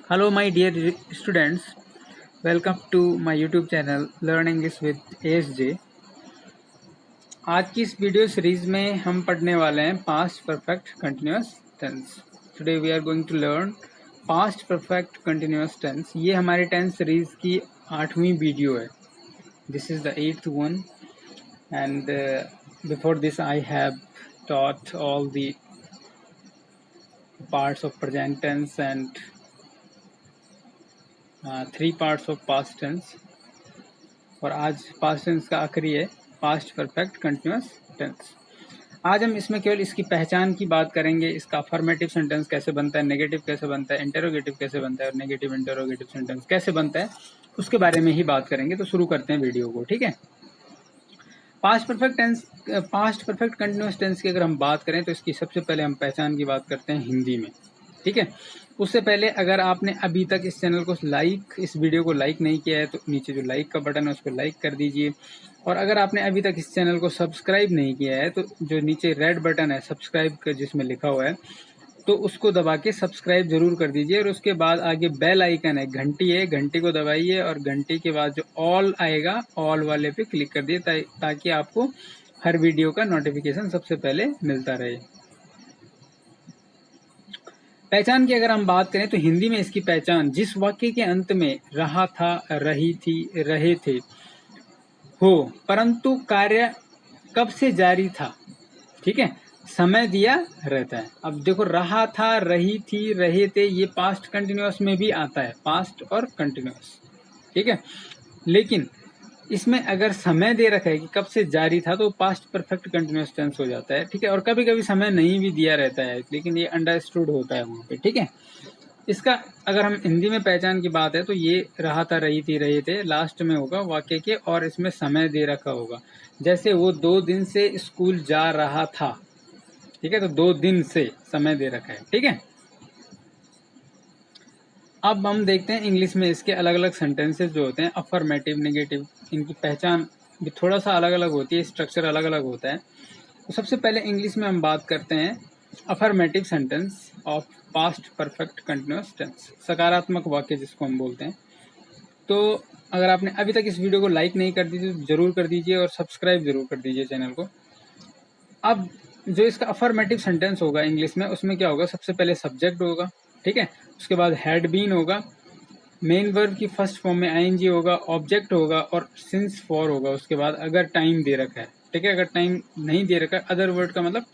Hello, my dear students. Welcome to my YouTube channel Learn English with ASJ. आज की इस video series में हम पढ़ने वाले हैं past perfect continuous tense. Today we are going to learn past perfect continuous tense. ये हमारी टेंस सीरीज की 8वीं वीडियो है. This is the 8th one and before this I have taught all the parts of present tense and 3 parts of past tense. और आज past tense का आखिरी है पास्ट परफेक्ट कंटिन्यूअस टेंस. आज हम इसमें केवल इसकी पहचान की बात करेंगे. इसका अफर्मेटिव सेंटेंस कैसे बनता है, नेगेटिव कैसे बनता है, इंटेरोगेटिव कैसे बनता है और नेगेटिव इंटेरोगेटिव सेंटेंस कैसे बनता है उसके बारे में ही बात करेंगे. तो शुरू करते हैं वीडियो को. ठीक है. पास्ट परफेक्ट कंटिन्यूअस टेंस की अगर हम बात करें तो इसकी सबसे पहले हम पहचान की बात करते हैं हिंदी में. ठीक है. उससे पहले अगर आपने अभी तक इस चैनल को इस वीडियो को लाइक नहीं किया है तो नीचे जो लाइक का बटन है उसको लाइक कर दीजिए. और अगर आपने अभी तक इस चैनल को सब्सक्राइब नहीं किया है तो जो नीचे रेड बटन है सब्सक्राइब का जिसमें लिखा हुआ है तो उसको दबा के सब्सक्राइब जरूर कर दीजिए. और उसके बाद आगे बेल आइकन है, घंटी है, घंटी को दबाइए और घंटी के बाद जो ऑल आएगा ऑल वाले पे क्लिक कर दिए ताकि आपको हर वीडियो का नोटिफिकेशन सबसे पहले मिलता रहे. पहचान की अगर हम बात करें तो हिंदी में इसकी पहचान जिस वाक्य के अंत में रहा था, रही थी, रहे थे हो परंतु कार्य कब से जारी था, ठीक है, समय दिया रहता है. अब देखो रहा था, रही थी, रहे थे ये पास्ट कंटिन्यूअस में भी आता है, पास्ट और कंटिन्यूअस. ठीक है. लेकिन इसमें अगर समय दे रखा है कि कब से जारी था तो पास्ट परफेक्ट कंटिन्यूअस टेंस हो जाता है. ठीक है. और कभी कभी समय नहीं भी दिया रहता है लेकिन ये अंडरस्टूड होता है वहां पे. ठीक है. इसका अगर हम हिंदी में पहचान की बात है तो ये रहा था, रही थी, रहे थे लास्ट में होगा वाक्य के और इसमें समय दे रखा होगा. जैसे वो 2 दिन से स्कूल जा रहा था. ठीक है. तो 2 दिन से समय दे रखा है. ठीक है. अब हम देखते हैं इंग्लिश में इसके अलग अलग सेंटेंसेस जो होते हैं अफर्मेटिव, नेगेटिव, इनकी पहचान भी थोड़ा सा अलग अलग होती है, स्ट्रक्चर अलग अलग होता है. तो सबसे पहले इंग्लिश में हम बात करते हैं affirmative sentence of past perfect continuous tense, सकारात्मक वाक्य जिसको हम बोलते हैं. तो अगर आपने अभी तक इस वीडियो को लाइक नहीं कर दीजिए तो जरूर कर दीजिए और सब्सक्राइब जरूर कर दीजिए चैनल को. अब जो इसका अफर्मेटिव सेंटेंस होगा इंग्लिश में उसमें क्या होगा, सबसे पहले सब्जेक्ट होगा. ठीक है. उसके बाद हैड बीन होगा, मेन वर्ब की फर्स्ट फॉर्म में आईएनजी होगा, ऑब्जेक्ट होगा और सिंस फॉर होगा. उसके बाद अगर टाइम दे रखा है, ठीक है, अगर टाइम नहीं दे रखा है अदर वर्ड का मतलब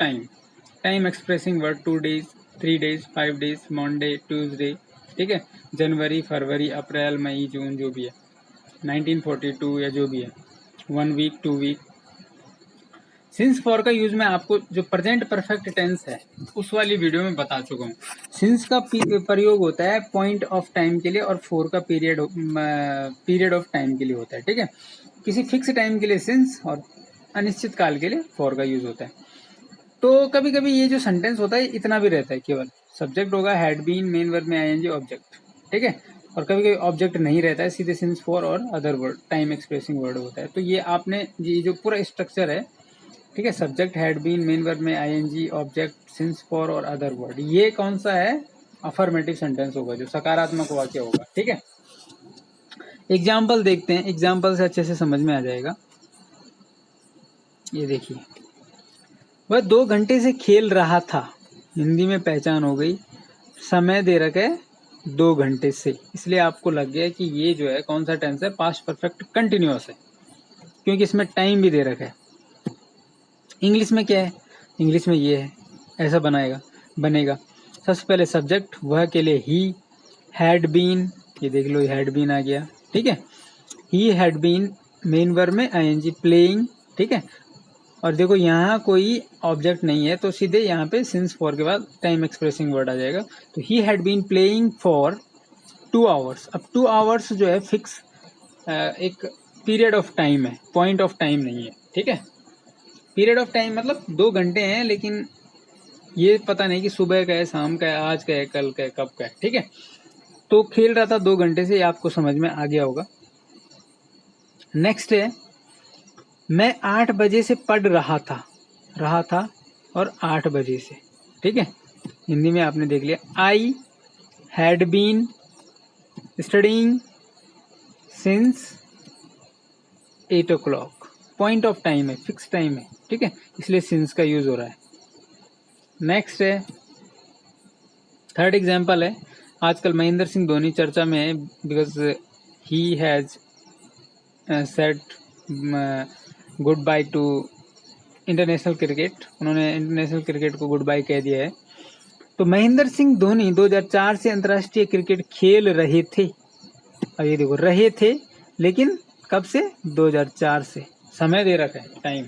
time expressing word 2 days, 3 days, 5 days, Monday, Tuesday. ठीक है. जनवरी, फरवरी, अप्रैल, मई, जून जो भी है, 1942 या जो भी है, 1 week, 2 week. सिंस फॉर का यूज मैं आपको जो प्रेजेंट परफेक्ट टेंस है उस वाली वीडियो में बता चुका हूँ. सिंस का प्रयोग होता है पॉइंट ऑफ टाइम के लिए और फॉर का पीरियड ऑफ टाइम के लिए होता है. ठीक है. किसी फिक्स टाइम के लिए सिंस और अनिश्चित काल के लिए फॉर का यूज होता है. तो कभी कभी ये जो सेंटेंस होता है इतना भी रहता है, केवल सब्जेक्ट होगा, हैड बीन, मेन वर्ब में आईएनजी, ऑब्जेक्ट. ठीक है. और कभी कभी ऑब्जेक्ट नहीं रहता है, सीधे सिंस फॉर और other word time expressing word होता है. तो ये आपने ये जो पूरा स्ट्रक्चर है, ठीक है, subject, had been, main verb में आईएनजी, ऑब्जेक्ट, सिंस फॉर और अदर वर्ड, ये कौन सा है, अफर्मेटिव सेंटेंस होगा जो सकारात्मक वाक्य होगा. ठीक है. एग्जाम्पल देखते हैं, एग्जाम्पल से अच्छे से समझ में आ जाएगा. ये देखिए, वह 2 घंटे से खेल रहा था, हिंदी में पहचान हो गई. समय दे रखा है 2 घंटे से, इसलिए आपको लग गया कि ये जो है कौन सा टेंस है, पास्ट परफेक्ट कंटिन्यूअस है, क्योंकि इसमें टाइम भी दे रखा है. इंग्लिश में क्या है, इंग्लिश में ये है, ऐसा बनेगा. सबसे पहले सब्जेक्ट, वह के लिए ही, हैड बीन, ये देख लो हैड बीन आ गया. ठीक है. He had been, main verb में आईएनजी, प्लेइंग. ठीक है. और देखो यहाँ कोई ऑब्जेक्ट नहीं है तो सीधे यहाँ पे सिंस फॉर के बाद टाइम एक्सप्रेसिंग वर्ड आ जाएगा. तो he had been playing for 2 hours. अब 2 hours जो है फिक्स एक पीरियड ऑफ टाइम है, पॉइंट ऑफ टाइम नहीं है. ठीक है. पीरियड ऑफ टाइम मतलब 2 घंटे हैं, लेकिन ये पता नहीं कि सुबह का है, शाम का है, आज का है, कल का है, कब का है. ठीक है. तो खेल रहा था 2 घंटे से, ये आपको समझ में आ गया होगा. नेक्स्ट है, मैं 8 बजे से पढ़ रहा था और 8 बजे से. ठीक है. हिंदी में आपने देख लिया. I had been studying since 8 o'clock, point of time है, फिक्स टाइम है, ठीक है, इसलिए सिंस का यूज हो रहा है। नेक्स्ट है, थर्ड एग्जाम्पल है, आजकल महेंद्र सिंह धोनी चर्चा में है because he has set good by two international cricket, उन्होंने इंटरनेशनल क्रिकेट को गुड बाय कह दिया है। तो महेंद्र सिंह धोनी 2004 से अंतर्राष्ट्रीय क्रिकेट खेल रहे थे। अब ये देखो रहे थे, लेकिन कब से? 2004 से, समय दे रखा है, टाइम,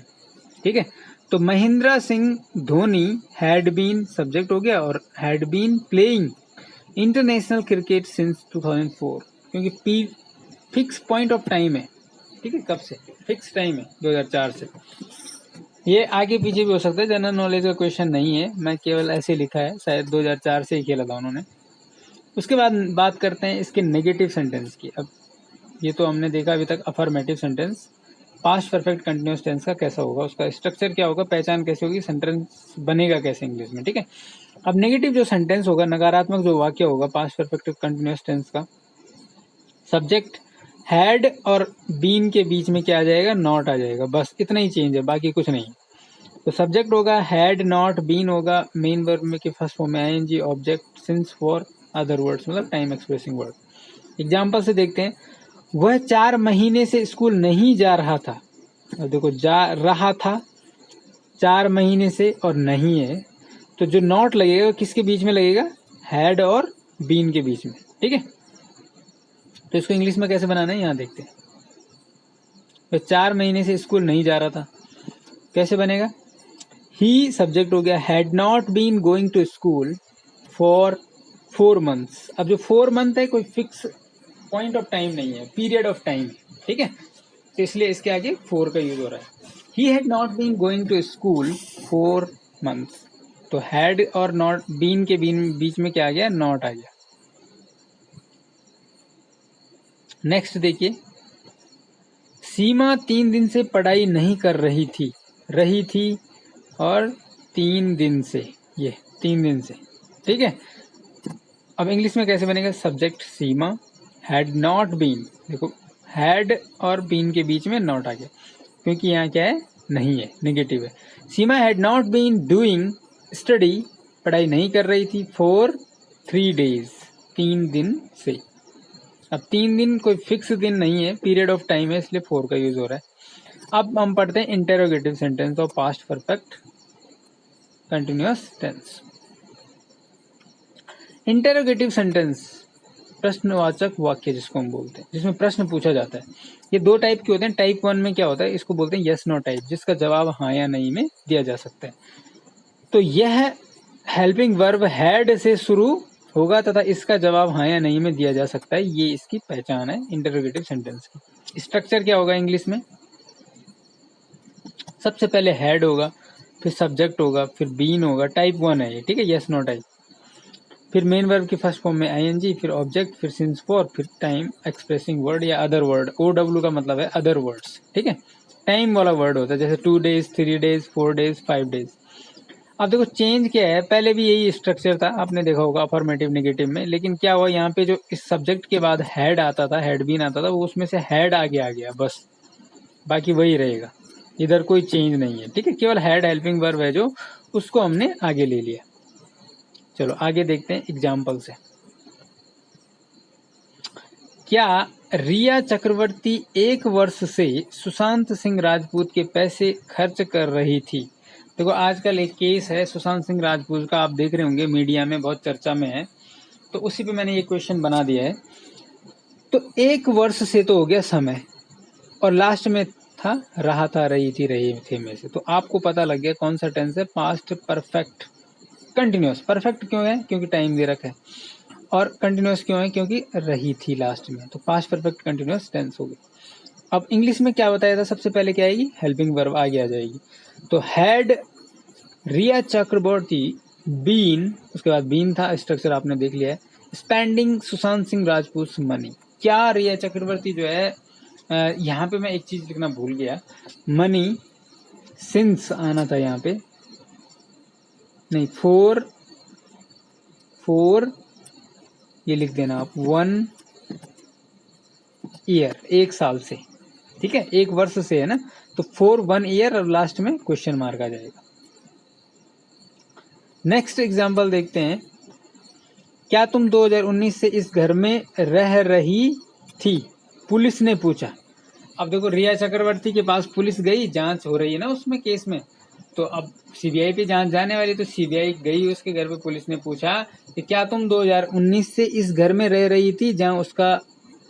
ठीक है। तो Mahendra Singh Dhoni had been subject हो गया, और had been playing international cricket since 2004, क्योंकि पी फिक्स पॉइंट ऑफ टाइम है, ठीक है, कब से? फिक्स टाइम है 2004 से। ये आगे पीछे भी हो सकता है, जनरल नॉलेज का क्वेश्चन नहीं है, मैं केवल ऐसे लिखा है, शायद 2004 से ही खेला था उन्होंने। उसके बाद बात करते हैं इसके नेगेटिव सेंटेंस की। अब ये तो हमने देखा अभी तक affirmative sentence, past perfect continuous tense का कैसा होगा, उसका स्ट्रक्चर क्या होगा, पहचान कैसे होगी, सेंटेंस बनेगा कैसे इंग्लिश में, ठीक है। अब नेगेटिव जो सेंटेंस होगा, नकारात्मक जो वाक्य होगा पास्ट परफेक्ट कंटिन्यूअस टेंस का, सब्जेक्ट हैड और बीन के बीच में क्या आ जाएगा? नॉट आ जाएगा, बस इतना ही चेंज है, बाकी कुछ नहीं। तो सब्जेक्ट होगा हैड नॉट, बीन होगा मेन वर्ब में के फर्स्ट फॉर्म में ING, object since for other words, मतलब टाइम एक्सप्रेसिंग वर्ड। एग्जाम्पल से देखते हैं, वह 4 महीने से स्कूल नहीं जा रहा था। और देखो जा रहा था 4 महीने से और नहीं है, तो जो नॉट लगेगा किसके बीच में लगेगा? हैड और बीन के बीच में, ठीक है। तो इसको इंग्लिश में कैसे बनाना है यहाँ देखते हैं। वह 4 महीने से स्कूल नहीं जा रहा था, कैसे बनेगा? ही सब्जेक्ट हो गया, had not been going to school for 4 months। अब जो 4 month है कोई फिक्स पॉइंट ऑफ टाइम नहीं है, पीरियड ऑफ टाइम, ठीक है, तो इसलिए इसके आगे 4 का यूज हो रहा है। He had not been going to school 4 months, तो हैड और नॉट, बीन के बीच में क्या आ गया? नॉट आ गया। नेक्स्ट देखिए, सीमा 3 दिन से पढ़ाई नहीं कर रही थी और 3 दिन से, ये 3 दिन से, ठीक है। अब इंग्लिश में कैसे बनेगा? Subject Seema, had not been, देखो हैड और बीन के बीच में नॉट आ गया, क्योंकि यहाँ क्या है? नहीं है, नेगेटिव है। Seema had not been doing study, पढ़ाई नहीं कर रही थी, फॉर 3 days, 3 दिन से। अब 3 दिन कोई फिक्स दिन नहीं है, पीरियड ऑफ टाइम है, इसलिए 4 का यूज हो रहा है। अब हम पढ़ते हैं इंटेरोगेटिव सेंटेंस और past perfect continuous tense. Interrogative sentence, प्रश्नवाचक वाक्य जिसको हम बोलते हैं, जिसमें प्रश्न पूछा जाता है। ये 2 टाइप के होते हैं। टाइप 1 में क्या होता है? इसको बोलते हैं यस नो टाइप, जिसका जवाब हाँ या नहीं में दिया जा सकता है। तो यह हेल्पिंग वर्ब हैड से शुरू होगा तथा इसका जवाब हाँ या नहीं में दिया जा सकता है, ये इसकी पहचान है इंटेरोगेटिव सेंटेंस की। स्ट्रक्चर क्या होगा इंग्लिश में? सबसे पहले हैड होगा, फिर सब्जेक्ट होगा, फिर बीन होगा, टाइप 1 है ये, ठीक है, यस नो टाइप, फिर मेन वर्ब की फर्स्ट फॉर्म में आईएनजी, फिर ऑब्जेक्ट, फिर सिंस फॉर, फिर टाइम एक्सप्रेसिंग वर्ड या अदर वर्ड, OW का मतलब है अदर वर्ड्स, ठीक है, टाइम वाला वर्ड होता है, जैसे 2 days, 3 days, 4 days, 5 days। अब देखो चेंज क्या है, पहले भी यही स्ट्रक्चर था, आपने देखा होगा अफर्मेटिव नेगेटिव में, लेकिन क्या हुआ यहाँ पे, जो इस सब्जेक्ट के बाद हैड आता था, हैड बीन आता था, वो उसमें से हैड आगे आ गया, बस बाकी वही रहेगा, इधर कोई चेंज नहीं है, ठीक है, केवल हैड हेल्पिंग वर्ब है जो, उसको हमने आगे ले लिया। चलो आगे देखते हैं एग्जाम्पल से। क्या रिया चक्रवर्ती 1 वर्ष से सुशांत सिंह राजपूत के पैसे खर्च कर रही थी? देखो आजकल एक केस है सुशांत सिंह राजपूत का, आप देख रहे होंगे मीडिया में बहुत चर्चा में है, तो उसी पे मैंने ये क्वेश्चन बना दिया है। तो 1 वर्ष से तो हो गया समय, और लास्ट में था रहा था, रही थी, रहे थे में से, तो आपको पता लग गया कौन सा टेंस है, पास्ट परफेक्ट कंटिन्यूअस। परफेक्ट क्यों है? क्योंकि टाइम दे रखा है, और कंटिन्यूअस क्यों है? क्योंकि रही थी लास्ट में, तो पास्ट परफेक्ट कंटिन्यूअस टेंस हो गई। अब इंग्लिश में क्या बताया था? सबसे पहले क्या आएगी? हेल्पिंग वर्ब आगे आ जाएगी। तो हैड रिया चक्रवर्ती बीन, उसके बाद बीन था, स्ट्रक्चर आपने देख लिया है, स्पेंडिंग सुशांत सिंह राजपूत मनी। क्या रिया चक्रवर्ती जो है, यहाँ पे मैं एक चीज लिखना भूल गया, मनी सिंस आना था यहाँ पे, नहीं, फोर ये लिख देना आप, 1 ईयर, 1 साल से, ठीक है, 1 वर्ष से है ना, तो फॉर 1 ईयर और लास्ट में क्वेश्चन मार्क आ जाएगा। नेक्स्ट एग्जाम्पल देखते हैं, क्या तुम 2019 से इस घर में रह रही थी, पुलिस ने पूछा। अब देखो रिया चक्रवर्ती के पास पुलिस गई, जांच हो रही है ना उसमें केस में, तो अब सीबीआई पे जांच जाने वाली, तो सीबीआई गई उसके घर पे, पुलिस ने पूछा कि क्या तुम 2019 से इस घर में रह रही थी जहां उसका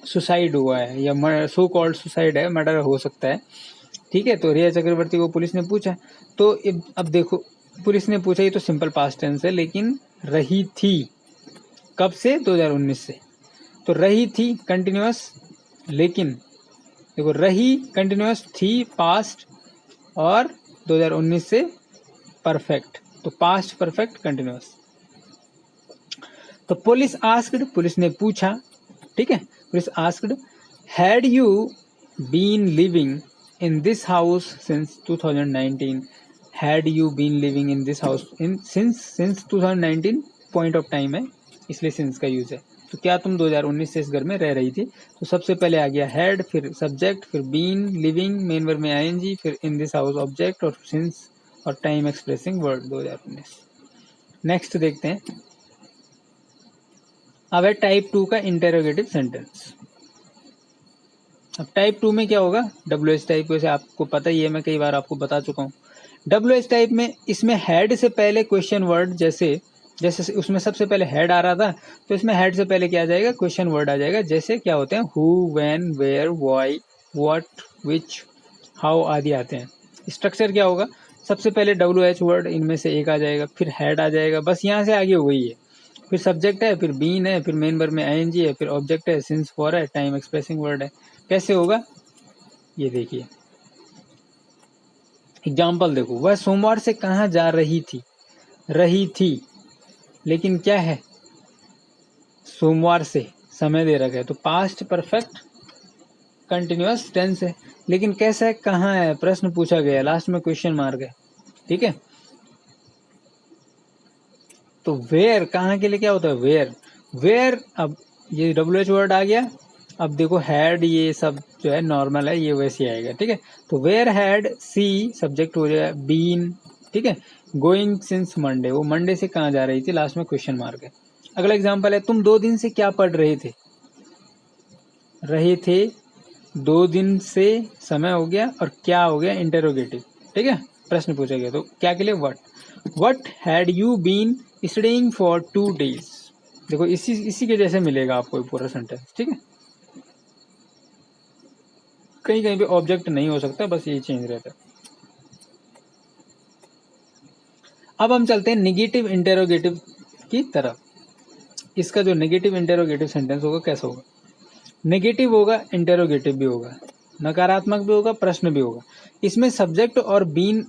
सुसाइड हुआ है, या सो कॉल्ड सुसाइड है, मर्डर हो सकता है, ठीक है। तो रिया चक्रवर्ती को पुलिस ने पूछा, तो अब देखो पुलिस ने पूछा, ये तो सिंपल पास्ट टेंस है, लेकिन रही थी कब से, 2019 से, तो रही थी कंटिन्यूअस, लेकिन देखो रही कंटिन्यूअस, थी पास्ट, और 2019 से परफेक्ट, तो पास्ट परफेक्ट कंटिन्यूअस। तो पुलिस आस्क्ड, पुलिस ने पूछा, ठीक है, police asked, had you been living in this house since 2019, had you been living in this house in since 2019 point of time है, इसलिए सिंस का यूज है। तो क्या तुम 2019 से इस घर में रह रही थी, तो सबसे पहले आ गया हैड, फिर सब्जेक्ट, फिर बीन, लिविंग, मेन वर्ब में आईएनजी, फिर इन दिस हाउस ऑब्जेक्ट, और सिंस और टाइम एक्सप्रेसिंग वर्ड 2019। नेक्स्ट देखते हैं, अब है टाइप 2 का इंटेरोगेटिव सेंटेंस। अब टाइप 2 में क्या होगा, WH टाइप, वैसे आपको पता ही है, मैं कई बार आपको बता चुका हूँ। WH टाइप में इसमें हैड से पहले क्वेश्चन वर्ड, जैसे जैसे उसमें सबसे पहले हैड आ रहा था, तो इसमें हैड से पहले क्या आ जाएगा, क्वेश्चन वर्ड आ जाएगा, जैसे क्या होते हैं, who, when, where, why, what, which, how आदि आते हैं। स्ट्रक्चर क्या होगा, सबसे पहले WH वर्ड इनमें से एक आ जाएगा, फिर हैड आ जाएगा, बस यहाँ से आगे वही है, फिर सब्जेक्ट है, फिर बीन है, फिर मेन वर्ब में आईएनजी है, फिर ऑब्जेक्ट है, सिंस, फॉर है, टाइम एक्सप्रेसिंग वर्ड है। कैसे होगा ये देखिए, एग्जाम्पल देखो, वह सोमवार से कहाँ जा रही थी, लेकिन क्या है, सोमवार से समय दे रखा है, तो पास्ट परफेक्ट कंटिन्यूअस टेंस है, लेकिन कैसा है, कहाँ है, प्रश्न पूछा गया, लास्ट में क्वेश्चन मार्क है, ठीक है। तो वेयर, कहाँ के लिए क्या होता है, वेयर, अब ये WH वर्ड आ गया, अब देखो हैड, ये सब जो है नॉर्मल है, ये वैसे आएगा, ठीक है। तो वेयर हैड सी सब्जेक्ट हो जाएगा, बीन, ठीक है, गोइंग सिंस मंडे, वो मंडे से कहाँ जा रही थी, लास्ट में क्वेश्चन मार्क है। अगला एग्जांपल है, तुम 2 दिन से क्या पढ़ रहे थे 2 दिन से समय हो गया, और क्या हो गया, इंटेरोगेटिव, ठीक है, प्रश्न पूछा गया, तो क्या के लिए, what had you been studying for 2 days। देखो इसी के जैसे मिलेगा आपको पूरा सेंटेंस, ठीक है, कहीं कहीं पे ऑब्जेक्ट नहीं हो सकता, बस यही चेंज रहता है। अब हम चलते हैं निगेटिव इंटेरोगेटिव की तरफ। इसका जो नेगेटिव इंटेरोगेटिव सेंटेंस होगा कैसा होगा, नेगेटिव होगा, इंटेरोगेटिव भी होगा, नकारात्मक भी होगा, प्रश्न भी होगा। इसमें सब्जेक्ट और बीन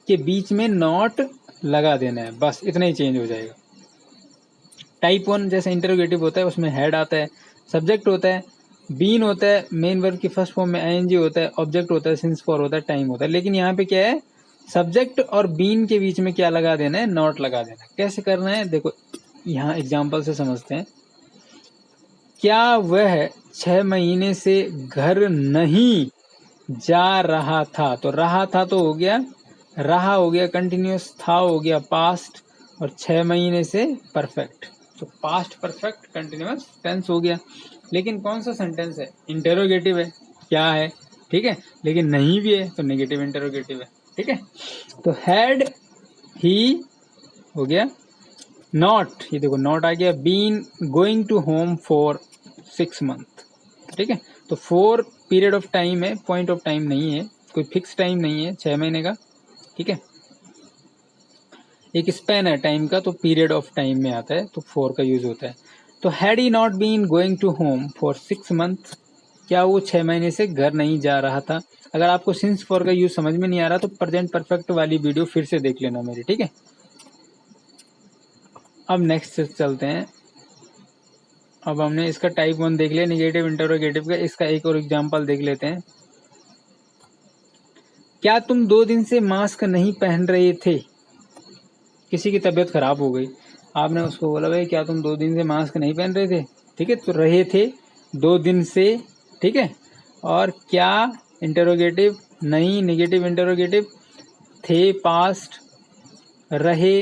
के बीच में नॉट लगा देना है, बस इतना ही चेंज हो जाएगा। टाइप 1 जैसे इंटेरोगेटिव होता है, उसमें हेड आता है, सब्जेक्ट होता है, बीन होता है, मेन वर्ब की फर्स्ट फॉर्म में आईएनजी होता है, ऑब्जेक्ट होता है, सिंस, फॉर होता है, टाइम होता है। लेकिन यहाँ पे क्या है, सब्जेक्ट और बीन के बीच में क्या लगा देना है, नॉट लगा देना है। कैसे करना है, देखो यहाँ एग्जाम्पल से समझते हैं। क्या वह 6 महीने से घर नहीं जा रहा था, तो रहा था तो हो गया, रहा हो गया कंटिन्यूअस, था हो गया पास्ट, और 6 महीने से परफेक्ट, तो पास्ट परफेक्ट कंटिन्यूअस टेंस हो गया। लेकिन कौन सा सेंटेंस है, इंटेरोगेटिव है, क्या है, ठीक है, लेकिन नहीं भी है तो नेगेटिव इंटेरोगेटिव है, ठीक है। तो हैड ही हो गया, नॉट, ये देखो नॉट आ गया, been going to home for 6 month, ठीक है। तो 4 पीरियड ऑफ टाइम है, पॉइंट ऑफ टाइम नहीं है, कोई फिक्स टाइम नहीं है 6 महीने का, ठीक है, एक स्पेन है टाइम का, तो पीरियड ऑफ टाइम में आता है, तो 4 का यूज होता है। तो had he not been going to home for 6 month, क्या वो 6 महीने से घर नहीं जा रहा था। अगर आपको सिंस फॉर का यूज समझ में नहीं आ रहा तो प्रेजेंट परफेक्ट वाली वीडियो फिर से देख लेना मेरी, ठीक है। अब नेक्स्ट चलते हैं, अब हमने इसका टाइप 1 देख लिया, निगेटिव इंटरोगेटिव का, इसका एक और एग्जांपल देख लेते हैं। क्या तुम 2 दिन से मास्क नहीं पहन रहे थे, किसी की तबीयत खराब हो गई, आपने उसको बोला भाई क्या तुम 2 दिन से मास्क नहीं पहन रहे थे, ठीक है, तो रहे थे 2 दिन से ठीक है। और क्या इंटरोगेटिव, नहीं निगेटिव इंटरोगेटिव, थे पास्ट, रहे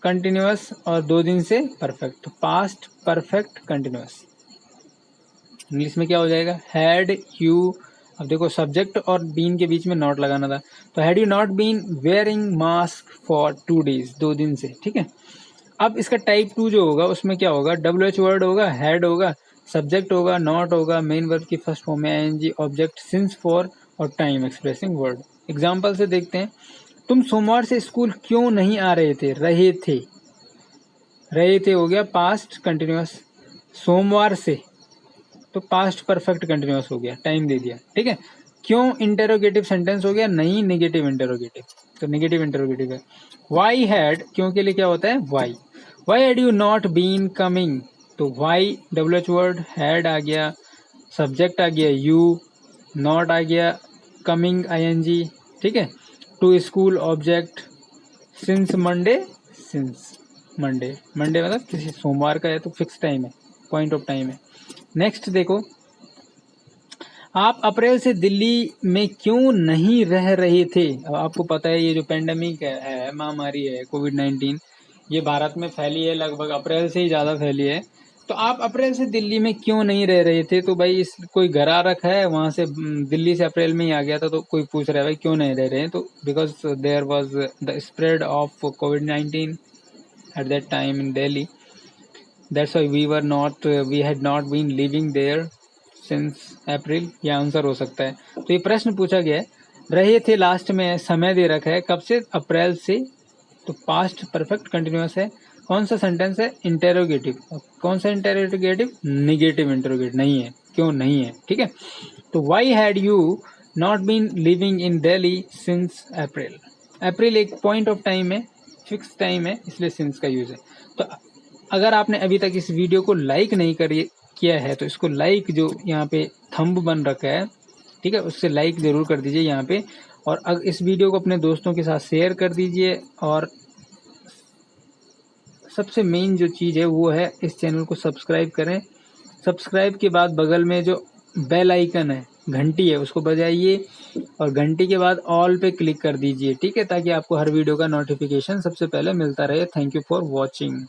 कंटिन्यूअस और 2 दिन से परफेक्ट। तो पास्ट परफेक्ट कंटिन्यूअस इंग्लिश में क्या हो जाएगा, हैड यू, अब देखो सब्जेक्ट और बीन के बीच में नॉट लगाना था, तो had you not been wearing mask for 2 days, 2 दिन से, ठीक है। अब इसका टाइप 2 जो होगा उसमें क्या होगा, WH वर्ड होगा, हैड होगा, सब्जेक्ट होगा, नॉट होगा, मेन वर्ब की फर्स्ट फॉर्म में ING, ऑब्जेक्ट सिंस, फॉर और टाइम एक्सप्रेसिंग वर्ड। एग्जाम्पल से देखते हैं, तुम सोमवार से स्कूल क्यों नहीं आ रहे थे, रहे थे, रहे थे हो गया पास्ट कंटिन्यूअस, सोमवार से तो पास्ट परफेक्ट कंटिन्यूअस हो गया, टाइम दे दिया, ठीक है। क्यों इंटेरोगेटिव सेंटेंस हो गया, नहीं नेगेटिव इंटेरोगेटिव, तो नेगेटिव इंटेरोगेटिव है। वाई हैड, क्यों के लिए क्या होता है why, why had you not been coming, तो वाई WH वर्ड, हैड आ गया, सब्जेक्ट आ गया यू, नॉट आ गया, कमिंग ING, ठीक है, to school object, since Monday, since Monday, Monday मतलब किसी सोमवार का है तो फिक्स टाइम है, पॉइंट ऑफ टाइम है। नेक्स्ट देखो, आप अप्रैल से दिल्ली में क्यों नहीं रह रहे थे। अब आपको पता है ये जो पेंडेमिक है महामारी है कोविड-19, ये भारत में फैली है, लगभग अप्रैल से ही ज़्यादा फैली है। तो आप अप्रैल से दिल्ली में क्यों नहीं रह रहे थे, तो भाई इस कोई घर आ रखा है वहाँ से, दिल्ली से अप्रैल में ही आ गया था, तो कोई पूछ रहा है भाई क्यों नहीं रह रहे हैं, तो because there was the spread of कोविड-19 at that time in Delhi. That's why we had not been living there since April. ये आंसर हो सकता है। तो ये प्रश्न पूछा गया है, रहे थे लास्ट में समय दे रखा है, कब से, अप्रैल से, तो पास्ट परफेक्ट कंटिन्यूअस है। कौन सा सेंटेंस है, इंटेरोगेटिव, कौन सा इंटेरोगेटिव, निगेटिव इंटेरोगेटिव, नहीं है, क्यों नहीं है, ठीक है। तो why had you not been living in Delhi since April, April एक पॉइंट ऑफ टाइम है, फिक्स टाइम है, इसलिए सिंस का यूज है। तो अगर आपने अभी तक इस वीडियो को लाइक नहीं किया है तो इसको लाइक, जो यहाँ पे थंब बन रखा है, ठीक है, उससे लाइक जरूर कर दीजिए यहाँ पे, और इस वीडियो को अपने दोस्तों के साथ शेयर कर दीजिए। और सबसे मेन जो चीज़ है वो है इस चैनल को सब्सक्राइब करें। सब्सक्राइब के बाद बगल में जो बेल आइकन है, घंटी है, उसको बजाइए और घंटी के बाद ऑल पे क्लिक कर दीजिए, ठीक है, ताकि आपको हर वीडियो का नोटिफिकेशन सबसे पहले मिलता रहे। Thank you for watching.